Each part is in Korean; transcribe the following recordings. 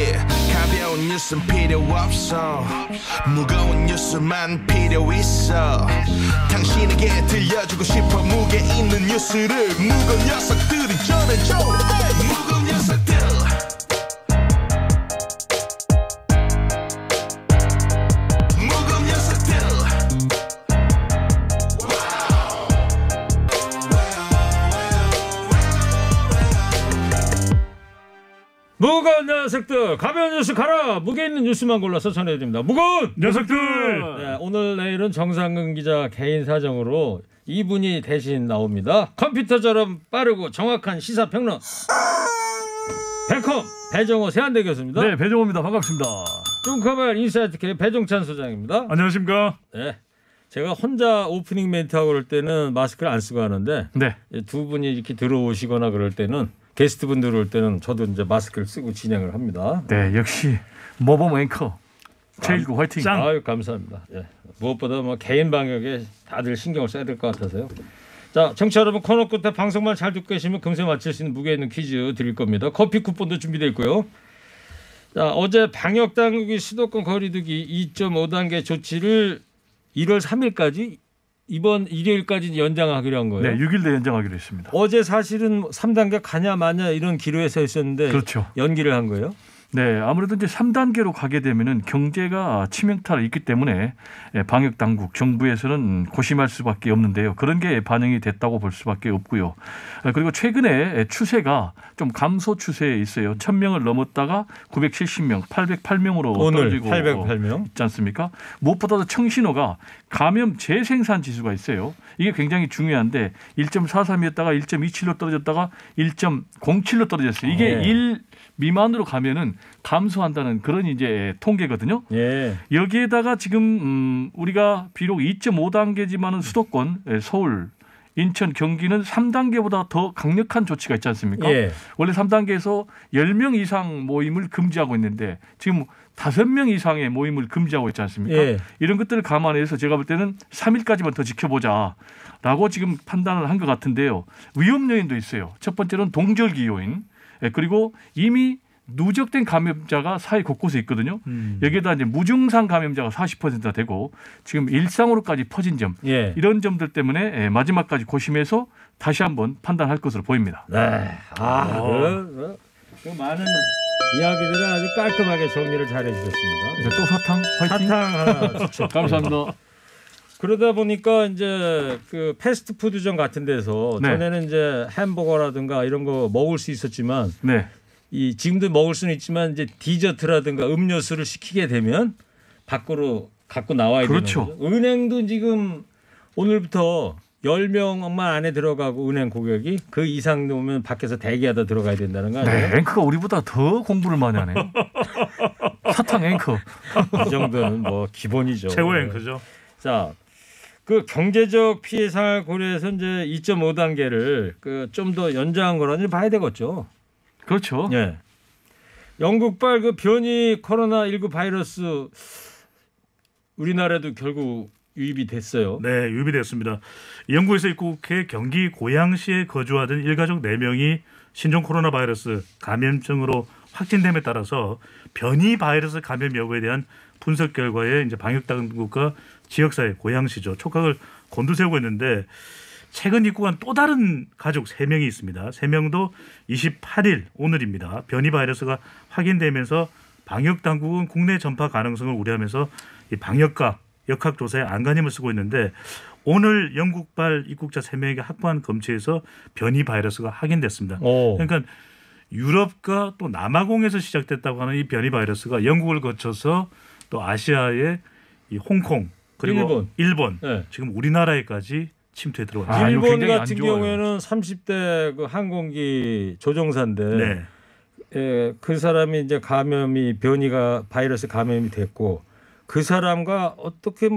yeah. 가벼운 뉴스는 필요 없어 무거운 뉴스만 필요 있어 당신에게 들려주고 싶어 무게 있는 뉴스를 무거운 녀석들이 전해줘 무거운 녀석들 무거운 녀석들 가벼운 뉴스 가라 무게 있는 뉴스만 골라서 전해드립니다. 무거운 녀석들. 네, 오늘 내일은 정상근 기자 개인 사정으로 이분이 대신 나옵니다. 컴퓨터처럼 빠르고 정확한 시사평론 배컴 배정호 세한대 교수입니다. 네, 배정호입니다. 반갑습니다. 뚱커벨 인사이트K 배종찬 소장입니다. 안녕하십니까? 네, 제가 혼자 오프닝 멘트하고 그럴 때는 마스크를 안 쓰고 하는데 네. 두 분이 이렇게 들어오시거나 그럴 때는 게스트분들 올 때는 저도 이제 마스크를 쓰고 진행을 합니다. 네, 역시 모범 앵커 최일구 화이팅. 아유 감사합니다. 예. 무엇보다 뭐 개인 방역에 다들 신경을 써야 될 것 같아서요. 자, 청취자 여러분 코너 끝에 방송만 잘 듣고 계시면 금세 맞힐 수 있는 무게 있는 퀴즈 드릴 겁니다. 커피 쿠폰도 준비되어 있고요. 자, 어제 방역 당국이 수도권 거리두기 2.5단계 조치를 1월 3일까지 이번 일요일까지 연장하기로 한 거예요. 네, 6일 내 연장하기로 했습니다. 어제 사실은 3단계 가냐 마냐 이런 기로에 서 있었는데 그렇죠. 연기를 한 거예요. 네, 아무래도 이제 3단계로 가게 되면은 경제가 치명타가 있기 때문에 방역 당국, 정부에서는 고심할 수밖에 없는데요. 그런 게 반영이 됐다고 볼 수밖에 없고요. 그리고 최근에 추세가 좀 감소 추세에 있어요. 1,000명을 넘었다가 970명, 808명으로 오늘 떨어지고 808명 있지 않습니까? 무엇보다도 청신호가 감염 재생산 지수가 있어요. 이게 굉장히 중요한데 1.43이었다가 1.27로 떨어졌다가 1.07로 떨어졌어요. 이게 1 미만으로 가면은 감소한다는 그런 이제 통계거든요. 예. 여기에다가 지금 우리가 비록 2.5단계지만은 수도권, 서울, 인천, 경기는 3단계보다 더 강력한 조치가 있지 않습니까? 예. 원래 3단계에서 10명 이상 모임을 금지하고 있는데 지금 5명 이상의 모임을 금지하고 있지 않습니까? 예. 이런 것들을 감안해서 제가 볼 때는 3일까지만 더 지켜보자라고 지금 판단을 한 것 같은데요. 위험 요인도 있어요. 첫 번째로는 동절기 요인. 그리고 이미 누적된 감염자가 사회 곳곳에 있거든요. 여기에다 이제 무증상 감염자가 40%가 되고 지금 일상으로까지 퍼진 점 예. 이런 점들 때문에 마지막까지 고심해서 다시 한번 판단할 것으로 보입니다. 네. 그 많은 이야기들을 아주 깔끔하게 정리를 잘 해주셨습니다. 또 사탕 화이팅. 사탕 하나 추천. 감사합니다. 그러다 보니까 이제 그 패스트푸드점 같은 데서 네. 전에는 이제 햄버거라든가 이런 거 먹을 수 있었지만 네. 이 지금도 먹을 수는 있지만 이제 디저트라든가 음료수를 시키게 되면 밖으로 갖고 나와야 그렇죠. 되는 거죠. 은행도 지금 오늘부터 10명만 안에 들어가고 은행 고객이 그 이상 되면 밖에서 대기하다 들어가야 된다는 거 아니에요? 네, 앵커가 우리보다 더 공부를 많이 하네. 사탕 앵커. 이 정도는 뭐 기본이죠. 최고 앵커죠. 자, 그 경제적 피해 상황을 고려해서 이제 2.5단계를 그 좀 더 연장한 거라는 봐야 되겠죠. 그렇죠. 예. 영국발 그 변이 코로나19 바이러스 우리나라도 결국 유입이 됐어요. 네, 유입됐습니다. 영국에서 입국해 경기 고양시에 거주하던 일가족 4명이 신종 코로나 바이러스 감염증으로 확진됨에 따라서 변이 바이러스 감염 여부에 대한 분석 결과에 이제 방역 당국과 지역사회 고양시죠 촉각을 곤두세우고 있는데 최근 입국한 또 다른 가족 3명이 있습니다. 3명도 28일 오늘입니다. 변이 바이러스가 확인되면서 방역 당국은 국내 전파 가능성을 우려하면서 이 방역과 역학 조사에 안간힘을 쓰고 있는데 오늘 영국발 입국자 3명에게 확보한 검체에서 변이 바이러스가 확인됐습니다. 그러니까 유럽과 또 남아공에서 시작됐다고 하는 이 변이 바이러스가 영국을 거쳐서 또 아시아의 이 홍콩 그리고 일본 네. 지금 우리나라에까지 침투해 들어왔습니다. 일본 같은 경우에는 30대 그 항공기 조종사인데 네. 예, 그 사람이 이제 감염이 변이가 바이러스 감염이 됐고 그 사람과 어떻게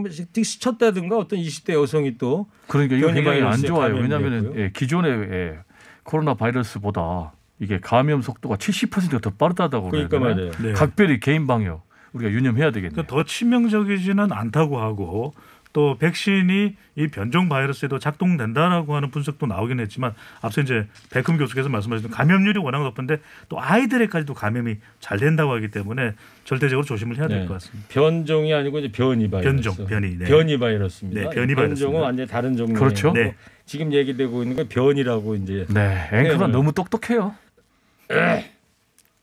스쳤다든가 어떤 20대 여성이 또 그러니까 이거 굉장히 안 좋아요. 왜냐하면 예, 기존의 코로나 바이러스보다 이게 감염 속도가 70%가 더 빠르다고 그러니까 그러잖아요. 말이에요. 네. 각별히 개인 방역 우리가 유념해야 되겠네요. 그러니까 더 치명적이지는 않다고 하고 또 백신이 이 변종 바이러스에도 작동된다라고 하는 분석도 나오긴 했지만 앞서 이제 백흠 교수께서 말씀하신 감염률이 워낙 높은데 또 아이들에까지도 감염이 잘 된다고 하기 때문에 절대적으로 조심을 해야 될 것 같습니다. 변종이 아니고 이제 변이 바이러스. 변이. 네. 변이 바이러스입니다. 네, 변이 바이러스입니다. 변종은 완전히 다른 종류예요. 그렇죠. 네. 지금 얘기되고 있는 건 변이라고 이제. 네, 앵커가 너무 똑똑해요.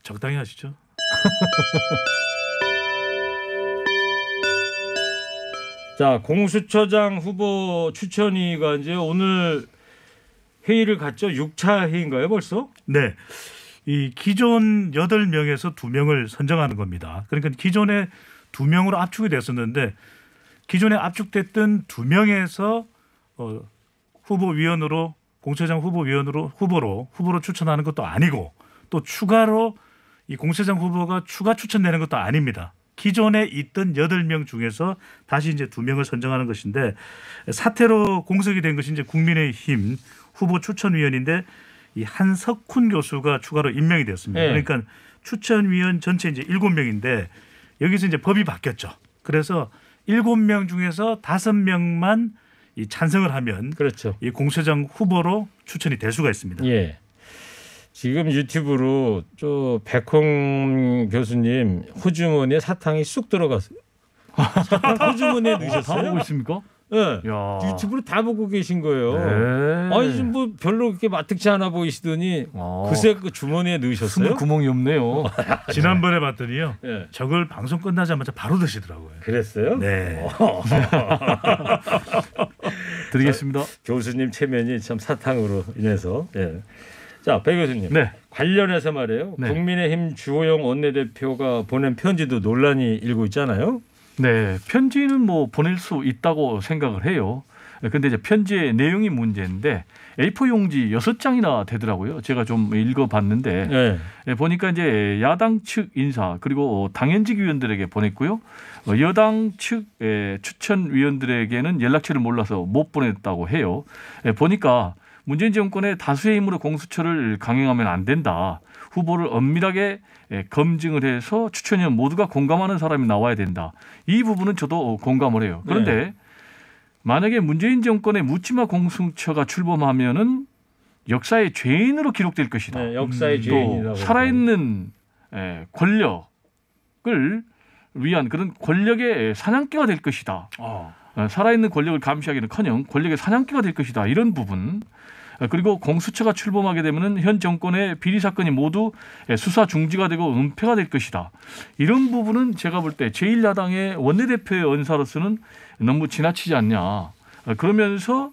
적당히 하시죠. 자, 공수처장 후보 추천위가 이제 오늘 회의를 갖죠. 6차 회의인가요, 벌써? 네. 이 기존 8명에서 2명을 선정하는 겁니다. 그러니까 기존에 2명으로 압축이 됐었는데 기존에 압축됐던 2명에서 후보위원으로 공수처장 후보로 추천하는 것도 아니고 또 추가로 이 공수처장 후보가 추가 추천되는 것도 아닙니다. 기존에 있던 8명 중에서 다시 이제 2명을 선정하는 것인데 사퇴로 공석이 된 것이 이제 국민의힘 후보 추천위원인데 이 한석훈 교수가 추가로 임명이 되었습니다. 네. 그러니까 추천위원 전체 이제 7명인데 여기서 이제 법이 바뀌었죠. 그래서 7명 중에서 5명만 이 찬성을 하면 그렇죠. 이 공수처장 후보로 추천이 될 수가 있습니다. 예. 지금 유튜브로 백홍 교수님 호주머니에 사탕이 쑥 들어갔어요. 사탕 호주머니에 다 넣으셨어요? 보고 있습니까? 네. 야. 유튜브로 다 보고 계신 거예요. 네. 아니 지금 뭐 별로 그렇게 마뜩지 않아 보이시더니 그새 그 주머니에 넣으셨어요? 숨을 구멍이 없네요. 지난번에 봤더니요. 네. 저걸 방송 끝나자마자 바로 드시더라고요. 그랬어요? 네. 드리겠습니다. 교수님 체면이 참 사탕으로 인해서. 예. 자, 배 교수님. 네. 관련해서 말이에요. 네. 국민의힘 주호영 원내대표가 보낸 편지도 논란이 일고 있잖아요. 네, 편지는 뭐 보낼 수 있다고 생각을 해요. 근데 이제 편지의 내용이 문제인데 A4 용지 6장이나 되더라고요. 제가 좀 읽어봤는데 네. 보니까 이제 야당 측 인사 그리고 당연직 위원들에게 보냈고요. 여당 측 추천위원들에게는 연락처를 몰라서 못 보냈다고 해요. 보니까 문재인 정권의 다수의 힘으로 공수처를 강행하면 안 된다. 후보를 엄밀하게 검증을 해서 추천위원 모두가 공감하는 사람이 나와야 된다. 이 부분은 저도 공감을 해요. 그런데 네. 만약에 문재인 정권의 묻지마 공수처가 출범하면은 역사의 죄인으로 기록될 것이다. 네, 역사의 또 죄인이라고. 살아있는 권력을 위한 그런 권력의 사냥개가 될 것이다. 살아있는 권력을 감시하기는커녕 권력의 사냥개가 될 것이다. 이런 부분. 그리고 공수처가 출범하게 되면 현 정권의 비리 사건이 모두 수사 중지가 되고 은폐가 될 것이다. 이런 부분은 제가 볼 때 제1야당의 원내대표의 언사로서는 너무 지나치지 않냐. 그러면서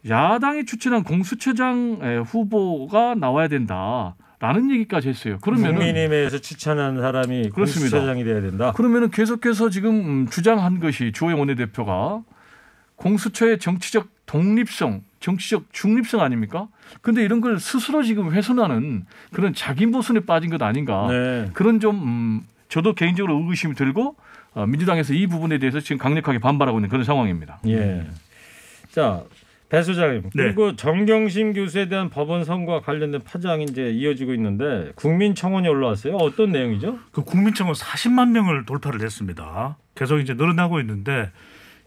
야당이 추천한 공수처장 후보가 나와야 된다라는 얘기까지 했어요. 그러면 국민의힘에서 추천한 사람이 그렇습니다. 공수처장이 돼야 된다. 그러면 계속해서 지금 주장한 것이 주호영 원내대표가 공수처의 정치적 독립성, 정치적 중립성 아닙니까? 근데 이런 걸 스스로 지금 훼손하는 그런 자기 모순에 빠진 것 아닌가. 네. 그런 좀 저도 개인적으로 의구심이 들고 민주당에서 이 부분에 대해서 지금 강력하게 반발하고 있는 그런 상황입니다. 예. 자, 배 소장님. 네. 그리고 정경심 교수에 대한 법원 선고와 관련된 파장이 이제 이어지고 있는데 국민청원이 올라왔어요. 어떤 내용이죠? 그 국민청원 40만 명을 돌파를 했습니다. 계속 이제 늘어나고 있는데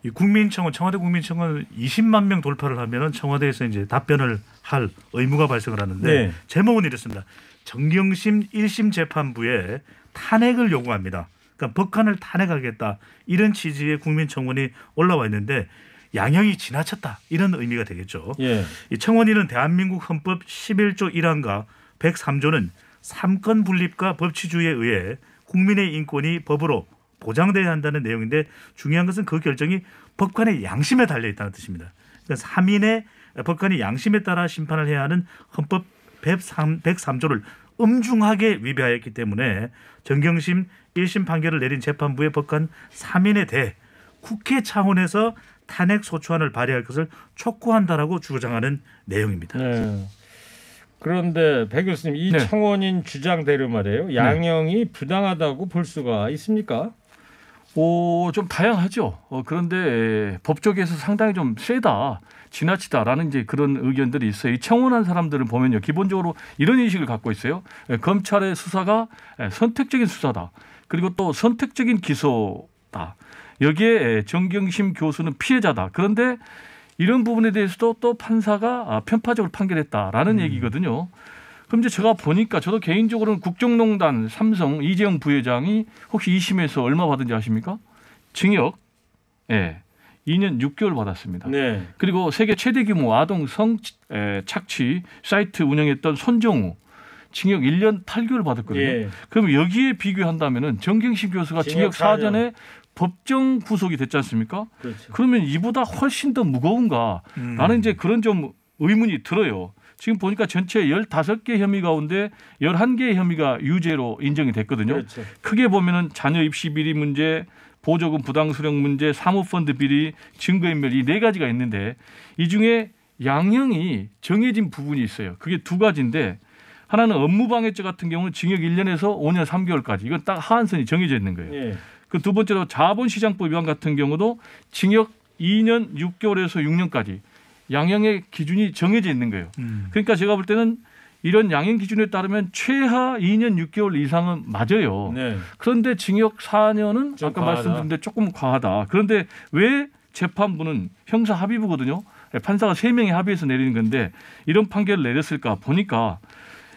이 국민청원, 청와대 국민청원 20만 명 돌파를 하면은 청와대에서 이제 답변을 할 의무가 발생을 하는데 네. 제목은 이렇습니다. 정경심 1심 재판부에 탄핵을 요구합니다. 그러니까 법관을 탄핵하겠다 이런 취지의 국민청원이 올라와 있는데 양형이 지나쳤다 이런 의미가 되겠죠. 예. 이 청원인은 대한민국 헌법 11조 1항과 103조는 삼권 분립과 법치주의에 의해 국민의 인권이 법으로 보장돼야 한다는 내용인데 중요한 것은 그 결정이 법관의 양심에 달려 있다는 뜻입니다. 그러니까 3인의 법관이 양심에 따라 심판을 해야 하는 헌법 103조를 엄중하게 위배하였기 때문에 정경심 1심 판결을 내린 재판부의 법관 3인에 대해 국회 차원에서 탄핵 소추안을 발의할 것을 촉구한다라고 주장하는 내용입니다. 네. 그런데 배 교수님 이 네. 청원인 주장대로 말이에요. 양형이 부당하다고 볼 수가 있습니까? 좀 다양하죠. 그런데 법조계에서 상당히 좀 세다, 지나치다라는 이제 그런 의견들이 있어요. 이 청원한 사람들을 보면요, 기본적으로 이런 인식을 갖고 있어요. 검찰의 수사가 선택적인 수사다. 그리고 또 선택적인 기소다. 여기에 정경심 교수는 피해자다. 그런데 이런 부분에 대해서도 또 판사가 편파적으로 판결했다라는 얘기거든요. 그럼 이제 제가 보니까 저도 개인적으로는 국정농단 삼성 이재용 부회장이 혹시 2심에서 얼마 받은지 아십니까? 징역 2년 6개월 받았습니다. 네. 그리고 세계 최대 규모 아동 성착취 사이트 운영했던 손정우 징역 1년 8개월 받았거든요. 예. 그럼 여기에 비교한다면은 정경심 교수가 징역 4년에 법정 구속이 됐지 않습니까? 그렇죠. 그러면 이보다 훨씬 더 무거운가? 나는 이제 그런 좀 의문이 들어요. 지금 보니까 전체 15개 혐의 가운데 11개의 혐의가 유죄로 인정이 됐거든요. 그렇죠. 크게 보면은 자녀 입시 비리 문제, 보조금 부당 수령 문제, 사모펀드 비리, 증거인멸 이 4가지가 있는데 이 중에 양형이 정해진 부분이 있어요. 그게 2가지인데 하나는 업무방해죄 같은 경우는 징역 1년에서 5년 3개월까지 이건 딱 하한선이 정해져 있는 거예요. 예. 그 두 번째로 자본시장법 위반 같은 경우도 징역 2년 6개월에서 6년까지 양형의 기준이 정해져 있는 거예요. 그러니까 제가 볼 때는 이런 양형 기준에 따르면 최하 2년 6개월 이상은 맞아요. 네. 그런데 징역 4년은 좀 아까 과하다. 말씀드린 데 조금 과하다. 그런데 왜 재판부는 형사 합의부거든요. 판사가 3명이 합의해서 내리는 건데 이런 판결을 내렸을까 보니까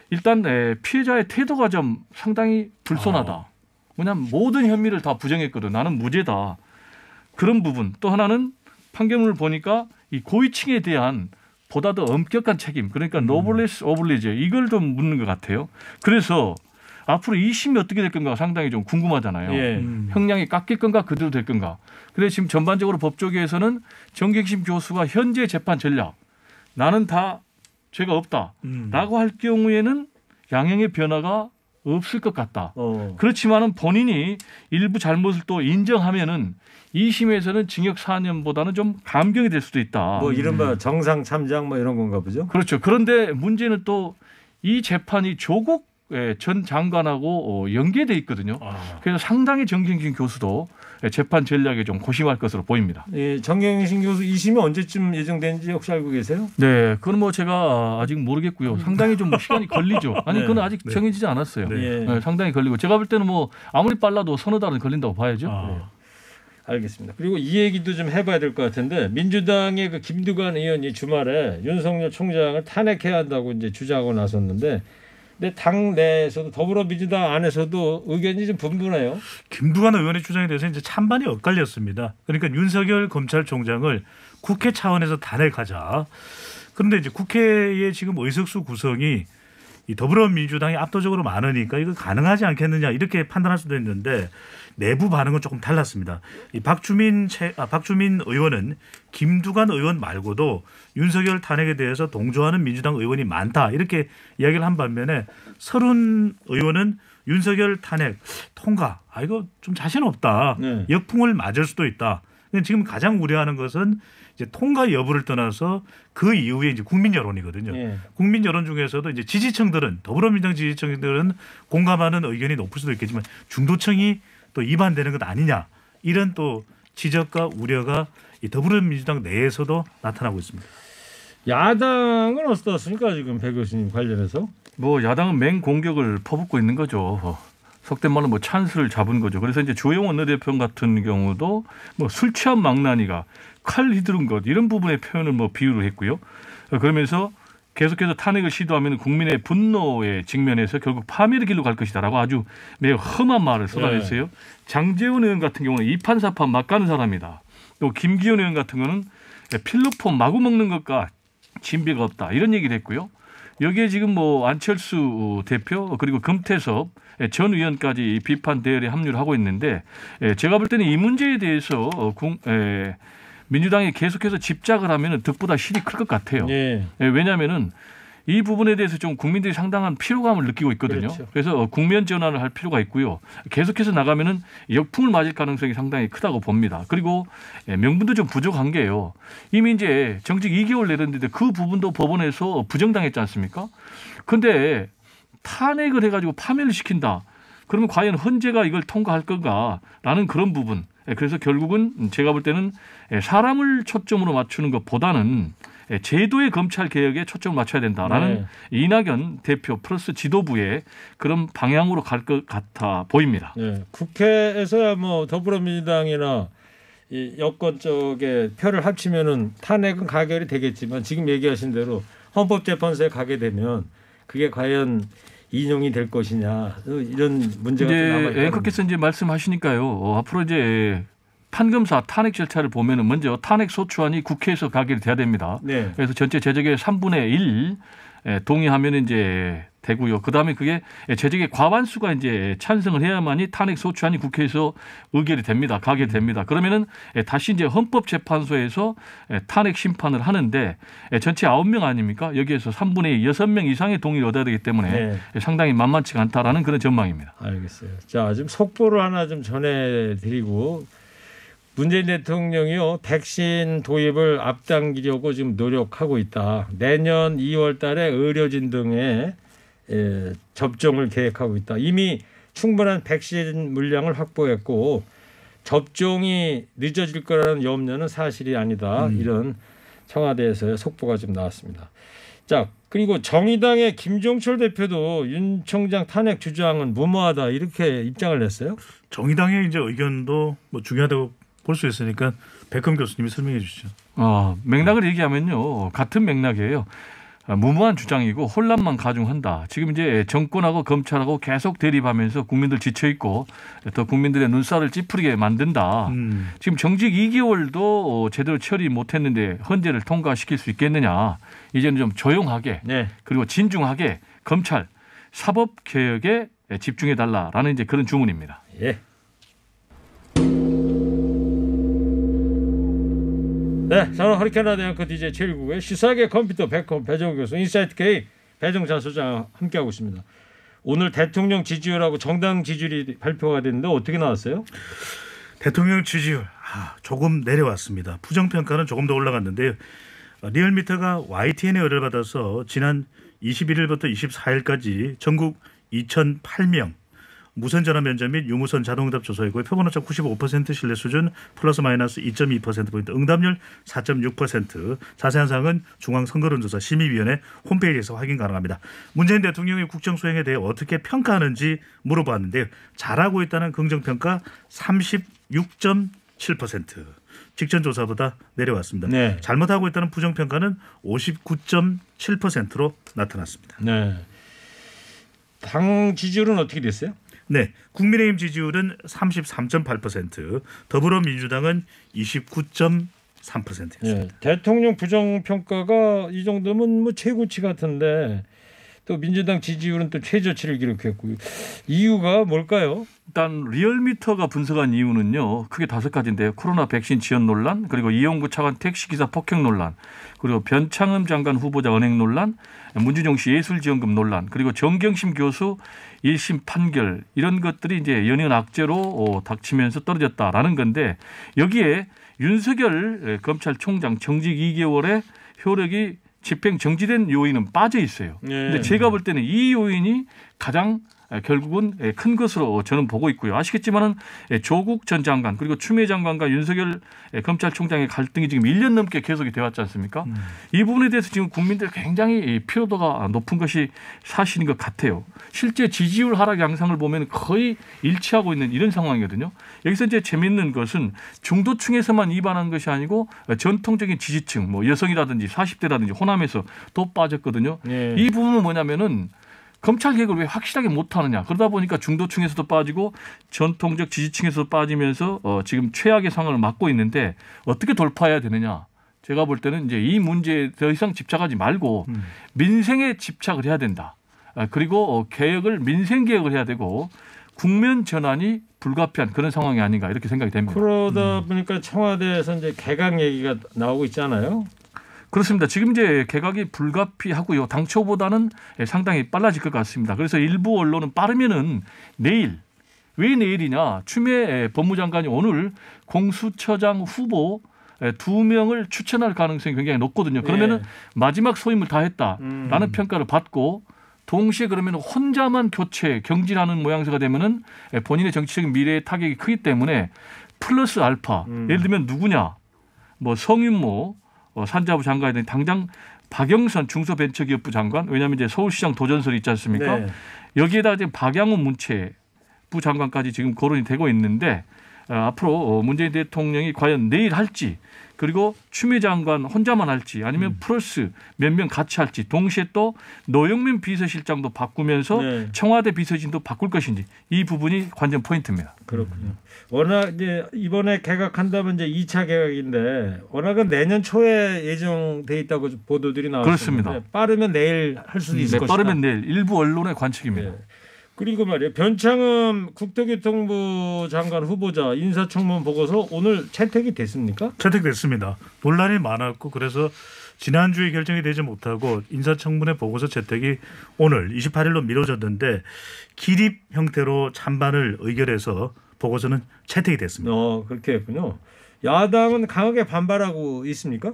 일단 피해자의 태도가 좀 상당히 불손하다. 왜냐하면 모든 혐의를 다 부정했거든. 나는 무죄다. 그런 부분. 또 하나는 판결문을 보니까 이 고위층에 대한 보다 더 엄격한 책임. 그러니까 노블레스 오블리제 이걸 좀 묻는 것 같아요. 그래서 앞으로 2심이 어떻게 될 건가 상당히 좀 궁금하잖아요. 예. 형량이 깎일 건가 그대로 될 건가. 그래서 지금 전반적으로 법조계에서는 정경심 교수가 현재 재판 전략 나는 다 죄가 없다라고 할 경우에는 양형의 변화가 없을 것 같다. 그렇지만은 본인이 일부 잘못을 또 인정하면은 2심에서는 징역 4년보다는 좀 감경이 될 수도 있다. 뭐 이른바 정상 참작 뭐 이런 건가 보죠. 그렇죠. 그런데 문제는 또 이 재판이 조국 전 장관하고 연계돼 있거든요. 그래서 상당히 정경심 교수도 재판 전략에 좀 고심할 것으로 보입니다. 예, 정경심 교수 2심이 언제쯤 예정되는지 혹시 알고 계세요? 네, 그건 뭐 제가 아직 모르겠고요. 상당히 좀 시간이 걸리죠. 아니, 그건 아직 정해지지 않았어요. 네. 상당히 걸리고 제가 볼 때는 뭐 아무리 빨라도 서너 달은 걸린다고 봐야죠. 네. 알겠습니다. 그리고 이 얘기도 좀 해봐야 될 것 같은데 민주당의 그 김두관 의원이 주말에 윤석열 총장을 탄핵해야 한다고 이제 주장하고 나섰는데, 근데 당 내에서도 더불어민주당 안에서도 의견이 좀 분분해요. 김두관 의원의 주장에 대해서 이제 찬반이 엇갈렸습니다. 그러니까 윤석열 검찰총장을 국회 차원에서 탄핵하자. 그런데 이제 국회의 지금 의석수 구성이 이 더불어민주당이 압도적으로 많으니까 이거 가능하지 않겠느냐 이렇게 판단할 수도 있는데 내부 반응은 조금 달랐습니다. 이 박주민 의원은 김두관 의원 말고도 윤석열 탄핵에 대해서 동조하는 민주당 의원이 많다 이렇게 이야기를 한 반면에 서른 의원은 윤석열 탄핵 통과 이거 좀 자신 없다. 네. 역풍을 맞을 수도 있다. 지금 가장 우려하는 것은 이제 통과 여부를 떠나서 그 이후에 이제 국민 여론이거든요. 예. 국민 여론 중에서도 이제 지지층들은 더불어민주당 지지층들은 공감하는 의견이 높을 수도 있겠지만 중도층이 또 이반되는 것 아니냐 이런 또 지적과 우려가 이 더불어민주당 내에서도 나타나고 있습니다. 야당은 어떻습니까 지금 배 교수님 관련해서? 뭐 야당은 맹공격을 퍼붓고 있는 거죠. 속된 말로 뭐 찬스를 잡은 거죠. 그래서 이제 조영원 원내대표 같은 경우도 뭐 술 취한 망나니가 칼 휘두른 것 이런 부분의 표현을 뭐 비유를 했고요. 그러면서 계속해서 탄핵을 시도하면 국민의 분노에 직면해서 결국 파멸의 길로 갈 것이다라고 아주 매우 험한 말을 쏟아냈어요. 네. 장제원 의원 같은 경우는 이판사판 막 가는 사람이다. 또 김기현 의원 같은 경우는 필로폰 마구 먹는 것과 진배가 없다 이런 얘기를 했고요. 여기에 지금 뭐 안철수 대표 그리고 금태섭 전 의원까지 비판 대열에 합류를 하고 있는데 제가 볼 때는 이 문제에 대해서 민주당이 계속해서 집착을 하면 득보다 실이 클 것 같아요. 예. 왜냐하면은 이 부분에 대해서 좀 국민들이 상당한 피로감을 느끼고 있거든요. 그렇죠. 그래서 국면 전환을 할 필요가 있고요. 계속해서 나가면은 역풍을 맞을 가능성이 상당히 크다고 봅니다. 그리고 명분도 좀 부족한 게요. 이미 이제 정직 2개월 내렸는데 그 부분도 법원에서 부정당했지 않습니까? 그런데 탄핵을 해가지고 파면을 시킨다. 그러면 과연 헌재가 이걸 통과할 건가라는 그런 부분. 그래서 결국은 제가 볼 때는 사람을 초점으로 맞추는 것보다는 제도의 검찰 개혁에 초점을 맞춰야 된다라는 이낙연 대표 플러스 지도부의 그런 방향으로 갈 것 같아 보입니다. 네. 국회에서야 뭐 더불어민주당이나 이 여권 쪽에 표를 합치면은 탄핵은 가결이 되겠지만 지금 얘기하신 대로 헌법재판소에 가게 되면 그게 과연 인용이 될 것이냐 이런 문제가 남아 있다. 앵커께서 이제 말씀하시니까요. 앞으로 이제 판검사 탄핵 절차를 보면은 먼저 탄핵 소추안이 국회에서 가결이 돼야 됩니다. 네. 그래서 전체 제적의 3분의 1 동의하면 이제 되고요. 그다음에 그게 제적의 과반수가 이제 찬성을 해야만이 탄핵 소추안이 국회에서 의결이 됩니다. 가결됩니다. 그러면은 다시 이제 헌법재판소에서 탄핵 심판을 하는데 전체 9명 아닙니까? 여기에서 3분의 2, 6명 이상의 동의를 얻어야 되기 때문에 네. 상당히 만만치가 않다라는 그런 전망입니다. 알겠어요. 자, 지금 속보를 하나 좀 전해드리고 문재인 대통령이요 백신 도입을 앞당기려고 지금 노력하고 있다. 내년 2월달에 의료진 등의 접종을 계획하고 있다. 이미 충분한 백신 물량을 확보했고 접종이 늦어질 거라는 염려는 사실이 아니다. 이런 청와대에서의 속보가 좀 나왔습니다. 자, 그리고 정의당의 김종철 대표도 윤 총장 탄핵 주장은 무모하다 이렇게 입장을 냈어요. 정의당의 이제 의견도 뭐 중요하다고 볼 수 있으니까 백흠 교수님이 설명해 주시죠. 맥락을 얘기하면요. 같은 맥락이에요. 무모한 주장이고 혼란만 가중한다. 지금 이제 정권하고 검찰하고 계속 대립하면서 국민들 지쳐 있고 더 국민들의 눈살을 찌푸리게 만든다. 지금 정직 2개월도 제대로 처리 못했는데 헌재를 통과시킬 수 있겠느냐. 이제는 좀 조용하게 네. 그리고 진중하게 검찰 사법 개혁에 집중해 달라라는 이제 그런 주문입니다. 예. 네, 저는 허리케인 라디오 앵커 DJ 최일국의 시사계 컴퓨터 백컴 배정우 교수, 인사이트 K 배정찬 소장 함께하고 있습니다. 오늘 대통령 지지율하고 정당 지지율이 발표가 됐는데 어떻게 나왔어요? 대통령 지지율 조금 내려왔습니다. 부정평가는 조금 더 올라갔는데요. 리얼미터가 YTN의 의뢰를 받아서 지난 21일부터 24일까지 전국 2,008명 무선 전화 면접 및 유무선 자동응답 조사이고요. 표본오차 95% 신뢰 수준 플러스 마이너스 2.2%포인트 응답률 4.6%. 자세한 사항은 중앙선거론조사 심의위원회 홈페이지에서 확인 가능합니다. 문재인 대통령의 국정수행에 대해 어떻게 평가하는지 물어봤는데요. 잘하고 있다는 긍정평가 36.7%. 직전 조사보다 내려왔습니다. 네. 잘못하고 있다는 부정평가는 59.7%로 나타났습니다. 네. 당 지지율은 어떻게 됐어요? 네, 국민의힘 지지율은 33.8%, 더불어민주당은 29.3%였습니다. 네. 대통령 부정평가가 이 정도면 뭐 최고치 같은데 또 민주당 지지율은 또 최저치를 기록했고요. 이유가 뭘까요? 일단 리얼미터가 분석한 이유는요. 크게 5가지인데요. 코로나 백신 지원 논란, 그리고 이용구 차관 택시기사 폭행 논란, 그리고 변창흠 장관 후보자 은행 논란, 문준용 씨 예술지원금 논란, 그리고 정경심 교수 1심 판결 이런 것들이 이제 연이은 악재로 닥치면서 떨어졌다라는 건데 여기에 윤석열 검찰총장 정직 2개월의 효력이 집행 정지된 요인은 빠져 있어요. 그런데 제가 볼 때는 이 요인이 가장 결국은 큰 것으로 저는 보고 있고요. 아시겠지만은 조국 전 장관 그리고 추미애 장관과 윤석열 검찰총장의 갈등이 지금 1년 넘게 계속이 되었지 않습니까? 이 부분에 대해서 지금 국민들 굉장히 피로도가 높은 것이 사실인 것 같아요. 실제 지지율 하락 양상을 보면 거의 일치하고 있는 이런 상황이거든요. 여기서 이제 재미있는 것은 중도층에서만 위반한 것이 아니고 전통적인 지지층, 뭐 여성이라든지 40대라든지 호남에서 또 빠졌거든요. 네. 이 부분은 뭐냐면은 검찰 개혁을 왜 확실하게 못하느냐. 그러다 보니까 중도층에서도 빠지고 전통적 지지층에서도 빠지면서 지금 최악의 상황을 맞고 있는데 어떻게 돌파해야 되느냐. 제가 볼 때는 이제 이 문제에 더 이상 집착하지 말고 민생에 집착을 해야 된다. 그리고 개혁을 민생 개혁을 해야 되고 국면 전환이 불가피한 그런 상황이 아닌가 이렇게 생각이 됩니다. 그러다 보니까 청와대에서 이제 개각 얘기가 나오고 있잖아요. 그렇습니다. 지금 이제 개각이 불가피하고요. 당초보다는 상당히 빨라질 것 같습니다. 그래서 일부 언론은 빠르면은 내일. 왜 내일이냐. 추미애 법무장관이 오늘 공수처장 후보 2명을 추천할 가능성이 굉장히 높거든요. 그러면은 마지막 소임을 다 했다라는 평가를 받고 동시에 그러면 혼자만 교체 경질하는 모양새가 되면은 본인의 정치적인 미래에 타격이 크기 때문에 플러스 알파. 예를 들면 누구냐. 뭐 성윤모 산자부 장관이 당장 박영선 중소벤처기업부 장관, 왜냐하면 이제 서울시장 도전설이 있지 않습니까? 네. 여기에다 지금 박양훈 문체부 장관까지 지금 거론이 되고 있는데 앞으로 문재인 대통령이 과연 내일 할지 그리고 추미애 장관 혼자만 할지 아니면 플러스 몇 명 같이 할지 동시에 또 노영민 비서실장도 바꾸면서 네. 청와대 비서진도 바꿀 것인지 이 부분이 관전 포인트입니다. 그렇군요. 워낙 이제 이번에 개각한다면 이제 2차 개각인데 워낙은 내년 초에 예정돼 있다고 보도들이 나왔습니다. 그렇습니다. 빠르면 내일 할 수도 있을 것이다. 빠르면 내일 일부 언론의 관측입니다. 네. 그리고 말이에요. 변창흠 국토교통부 장관 후보자 인사청문 보고서 오늘 채택이 됐습니까? 채택됐습니다. 논란이 많았고 그래서 지난주에 결정이 되지 못하고 인사청문회 보고서 채택이 오늘 28일로 미뤄졌는데 기립 형태로 찬반을 의결해서 보고서는 채택이 됐습니다. 그렇게 했군요. 야당은 강하게 반발하고 있습니까?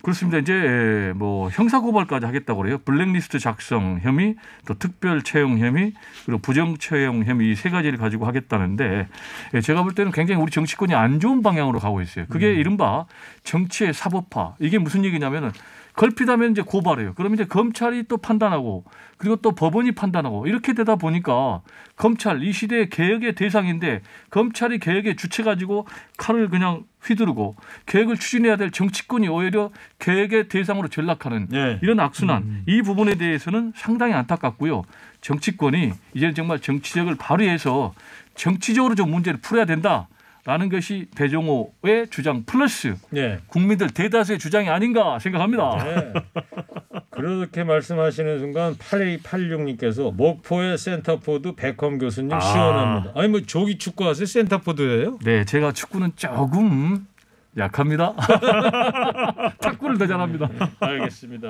그렇습니다. 이제 뭐 형사고발까지 하겠다고 그래요. 블랙리스트 작성 혐의, 또 특별 채용 혐의, 그리고 부정 채용 혐의 이 세 가지를 가지고 하겠다는데 제가 볼 때는 굉장히 우리 정치권이 안 좋은 방향으로 가고 있어요. 그게 이른바 정치의 사법화. 이게 무슨 얘기냐면은 걸핏하면 이제 고발해요. 그러면 이제 검찰이 또 판단하고 그리고 또 법원이 판단하고 이렇게 되다 보니까 검찰 이 시대의 개혁의 대상인데 검찰이 개혁의 주체 가지고 칼을 그냥 휘두르고 개혁을 추진해야 될 정치권이 오히려 개혁의 대상으로 전락하는 네. 이런 악순환 이 부분에 대해서는 상당히 안타깝고요. 정치권이 이제는 정말 정치력을 발휘해서 정치적으로 좀 문제를 풀어야 된다. 라는 것이 배종호의 주장 플러스 네. 국민들 대다수의 주장이 아닌가 생각합니다. 네. 그렇게 말씀하시는 순간 8286님께서 목포의 센터포드 백컴 교수님 시원합니다. 아니 뭐 조기 축구하세요? 센터포드예요? 네, 제가 축구는 조금 약합니다. 탁구를 더 잘합니다. 알겠습니다.